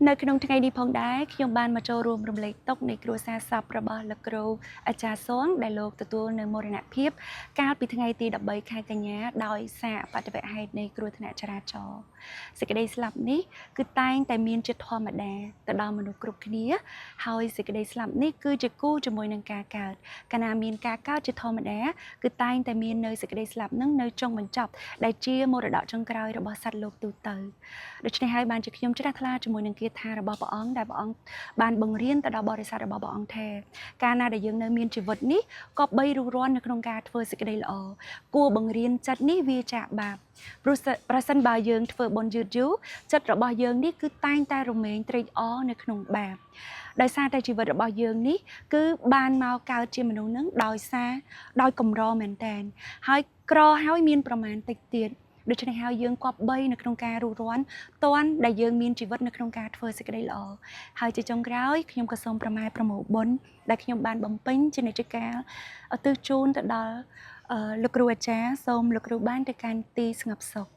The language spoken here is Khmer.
នៅក្នុងថ្ងៃនេះផងដែរខ្ញុំបានមកចូលរួមរំលែកទុក្ខនៃគ្រួសារសពរបស់លោកគ្រូអាចារ្យសួងដែលលោកទទួលនៅមរណភាពកាលពីថ្ងៃទី13ខែកញ្ញាដោយសារអបតវហេតុនៃគ្រោះថ្នាក់ចរាចរណ៍សេចក្តីស្លាប់នេះគឺតែងតែមានជាធម្មតាទៅដល់មនុស្សគ្រប់គ្នាហើយសេចក្តីស្លាប់នេះគឺជាគូជាមួយនឹងការកើតកាលណាមានការកើតជាធម្មតាគឺតែងតែមាននៅសេចក្តីស្លាប់នឹងនៅចុងបញ្ចប់ដែលជាមរតកចុងក្រោយរបស់សត្វលោកទូទៅដូច្នេះហើយបានជាខ្ញុំជ្រះថ្លាជាមួយនឹងគាថារបស់ព្រះអង្គដែលព្រះអង្គបានបង្រៀនទៅដល់បរិស័ទរបស់ព្រះអង្គថាកាលណាដែលយើងនៅមានជីវិតនេះក៏បីរុះរាន់នៅក្នុងការធ្វើសេចក្តីល្អគួរបង្រៀនចិត្តនេះវាចាកបាបប្រសិនបើយើងធ្វើបុណ្យយឺតយូរចិត្តរបស់យើងនេះគឺតែងតែរមែងត្រេកអរនៅក្នុងបាបដោយសារតែជីវិតរបស់យើងនេះគឺបានមកកើតជាមនុស្សនឹងដោយកម្រមែនតែនហើយក្រហើយមានប្រមាណតិចទៀតដូច្នេះហើយយើងគប្បីនៅក្នុងការរុះរាន់តាន់ដែលយើងមានជីវិតនៅក្នុងការធ្វើសេចក្តីល្អហើយជាចុងក្រោយខ្ញុំក៏សូមប្រម៉ែប្រមូលបុណ្យដែលខ្ញុំបានបំពេញជានិច្ចកាលឧទ្ទិសជូនទៅដល់លោកគ្រូអាចារ្យសូមលោកគ្រូបានទៅកាន់ទីស្ងប់សុខ